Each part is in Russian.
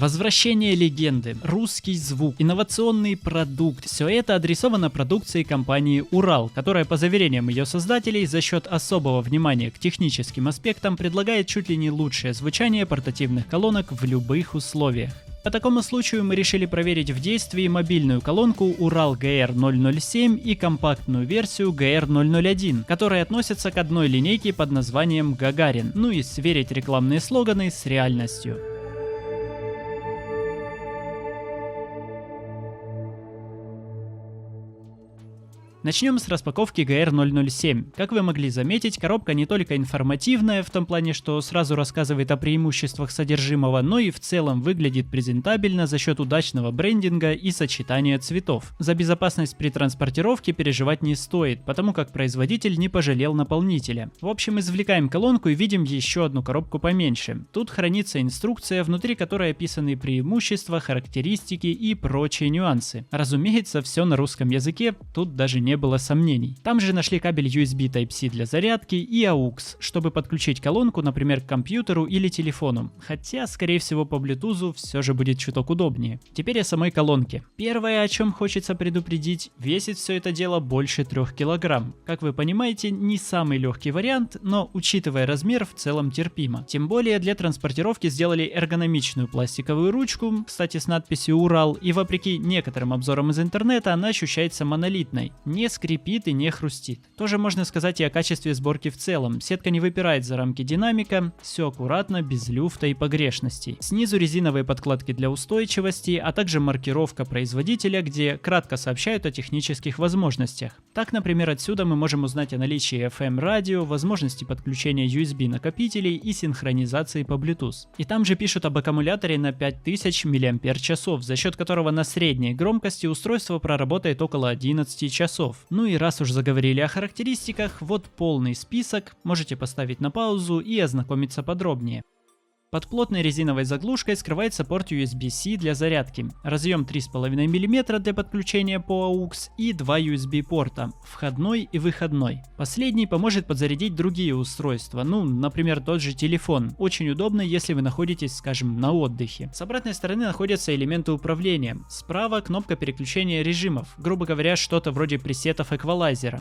Возвращение легенды, русский звук, инновационный продукт – все это адресовано продукции компании Урал, которая, по заверениям ее создателей, за счет особого внимания к техническим аспектам предлагает чуть ли не лучшее звучание портативных колонок в любых условиях. По такому случаю мы решили проверить в действии мобильную колонку Урал GR007 и компактную версию GR001, которые относятся к одной линейке под названием Гагарин, ну и сверить рекламные слоганы с реальностью. Начнем с распаковки GR007. Как вы могли заметить, коробка не только информативная, в том плане, что сразу рассказывает о преимуществах содержимого, но и в целом выглядит презентабельно за счет удачного брендинга и сочетания цветов. За безопасность при транспортировке переживать не стоит, потому как производитель не пожалел наполнителя. В общем, извлекаем колонку и видим еще одну коробку поменьше. Тут хранится инструкция, внутри которой описаны преимущества, характеристики и прочие нюансы. Разумеется, все на русском языке, тут даже не было сомнений. Там же нашли кабель USB Type-C для зарядки и AUX, чтобы подключить колонку, например, к компьютеру или телефону. Хотя, скорее всего, по Bluetooth все же будет чуток удобнее. Теперь о самой колонке. Первое, о чем хочется предупредить, весит все это дело больше 3 кг. Как вы понимаете, не самый легкий вариант, но, учитывая размер, в целом терпимо. Тем более, для транспортировки сделали эргономичную пластиковую ручку, кстати, с надписью Урал, и вопреки некоторым обзорам из интернета, она ощущается монолитной. Не скрипит и не хрустит. Тоже можно сказать и о качестве сборки в целом. Сетка не выпирает за рамки динамика, все аккуратно, без люфта и погрешностей. Снизу резиновые подкладки для устойчивости, а также маркировка производителя, где кратко сообщают о технических возможностях. Так, например, отсюда мы можем узнать о наличии FM-радио, возможности подключения USB накопителей и синхронизации по Bluetooth. И там же пишут об аккумуляторе на 5000 мАч, за счет которого на средней громкости устройство проработает около 11 часов. Ну и раз уж заговорили о характеристиках, вот полный список, можете поставить на паузу и ознакомиться подробнее. Под плотной резиновой заглушкой скрывается порт USB-C для зарядки, разъем 3,5 мм для подключения по AUX и 2 USB порта, входной и выходной. Последний поможет подзарядить другие устройства, например, тот же телефон. Очень удобно, если вы находитесь, скажем, на отдыхе. С обратной стороны находятся элементы управления. Справа кнопка переключения режимов, грубо говоря, что-то вроде пресетов эквалайзера.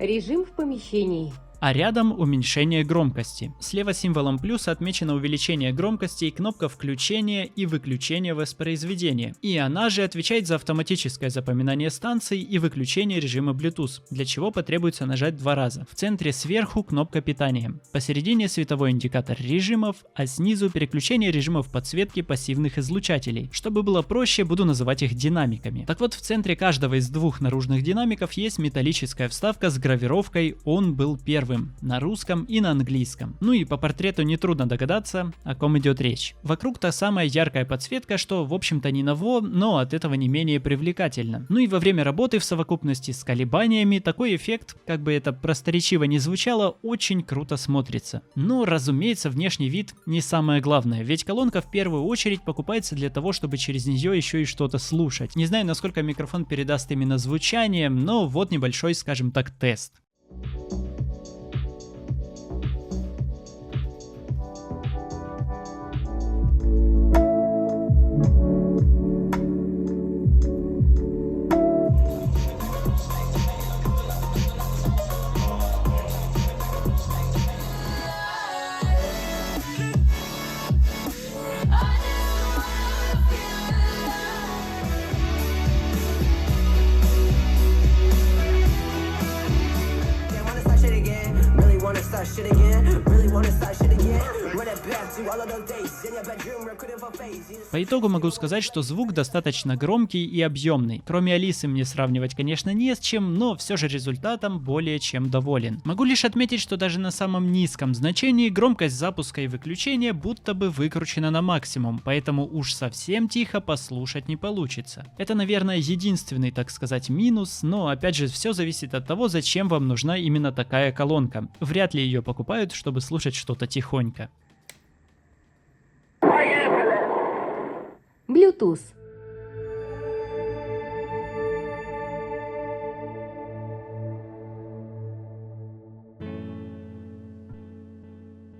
Режим в помещении. А рядом уменьшение громкости. Слева символом плюс отмечено увеличение громкости и кнопка включения и выключения воспроизведения. И она же отвечает за автоматическое запоминание станций и выключение режима Bluetooth, для чего потребуется нажать 2 раза. В центре сверху кнопка питания. Посередине световой индикатор режимов, а снизу переключение режимов подсветки пассивных излучателей. Чтобы было проще, буду называть их динамиками. Так вот, в центре каждого из 2 наружных динамиков есть металлическая вставка с гравировкой «Он был первым» на русском и на английском. Ну и по портрету нетрудно догадаться, о ком идет речь. Вокруг та самая яркая подсветка, что в общем-то не ново, но от этого не менее привлекательно. Ну и во время работы в совокупности с колебаниями такой эффект, как бы это просторечиво не звучало, очень круто смотрится. Но, разумеется, внешний вид не самое главное, ведь колонка в первую очередь покупается для того, чтобы через нее еще и что-то слушать. Не знаю, насколько микрофон передаст именно звучание, но вот небольшой, скажем так, тест. По итогу могу сказать, что звук достаточно громкий и объемный. Кроме Алисы мне сравнивать, конечно, не с чем, но все же результатом более чем доволен. Могу лишь отметить, что даже на самом низком значении громкость запуска и выключения будто бы выкручена на максимум, поэтому уж совсем тихо послушать не получится. Это, наверное, единственный, так сказать, минус, но опять же все зависит от того, зачем вам нужна именно такая колонка. Вряд ли ее покупают, чтобы слушать что-то тихонько. Bluetooth.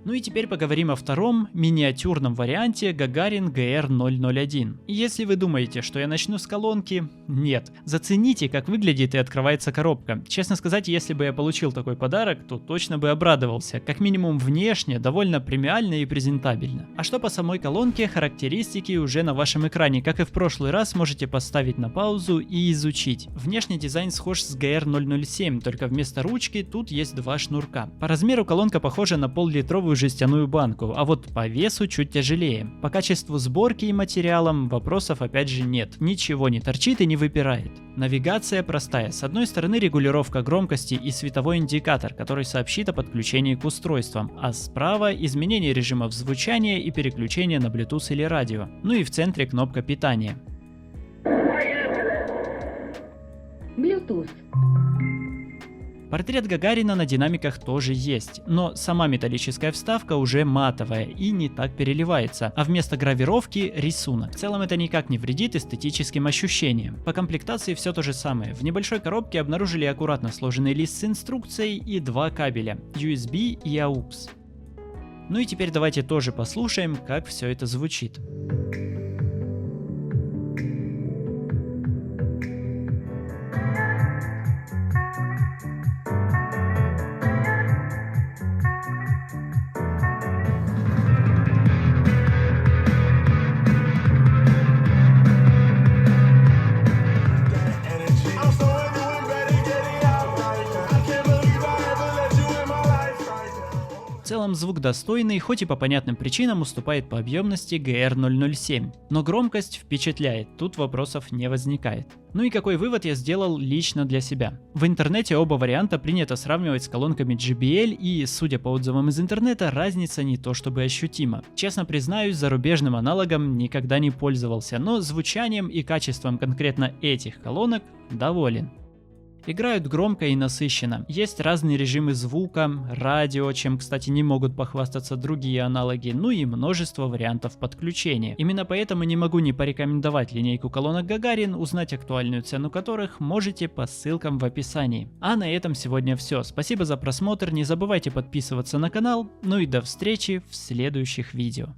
Ну и теперь поговорим о втором, миниатюрном варианте Gagarin GR001. Если вы думаете, что я начну с колонки, нет. Зацените, как выглядит и открывается коробка. Честно сказать, если бы я получил такой подарок, то точно бы обрадовался. Как минимум внешне, довольно премиально и презентабельно. А что по самой колонке, характеристики уже на вашем экране. Как и в прошлый раз, можете поставить на паузу и изучить. Внешний дизайн схож с GR007, только вместо ручки тут есть два шнурка. По размеру колонка похожа на пол-литровую жестяную банку, а вот по весу чуть тяжелее. По качеству сборки и материалам вопросов опять же нет, ничего не торчит и не выпирает. Навигация простая, с одной стороны регулировка громкости и световой индикатор, который сообщит о подключении к устройствам, а справа изменение режимов звучания и переключение на Bluetooth или радио. Ну и в центре кнопка питания. Bluetooth. Портрет Гагарина на динамиках тоже есть, но сама металлическая вставка уже матовая и не так переливается, а вместо гравировки рисунок. В целом это никак не вредит эстетическим ощущениям. По комплектации все то же самое. В небольшой коробке обнаружили аккуратно сложенный лист с инструкцией и два кабеля USB и AUX. Ну и теперь давайте тоже послушаем, как все это звучит. В целом звук достойный, хоть и по понятным причинам уступает по объемности GR007, но громкость впечатляет, тут вопросов не возникает. Ну и какой вывод я сделал лично для себя. В интернете оба варианта принято сравнивать с колонками JBL, и, судя по отзывам из интернета, разница не то чтобы ощутима. Честно признаюсь, зарубежным аналогом никогда не пользовался, но звучанием и качеством конкретно этих колонок доволен. Играют громко и насыщенно. Есть разные режимы звука, радио, чем, кстати, не могут похвастаться другие аналоги, ну и множество вариантов подключения. Именно поэтому не могу не порекомендовать линейку колонок Гагарин, узнать актуальную цену которых можете по ссылкам в описании. А на этом сегодня все. Спасибо за просмотр, не забывайте подписываться на канал, ну и до встречи в следующих видео.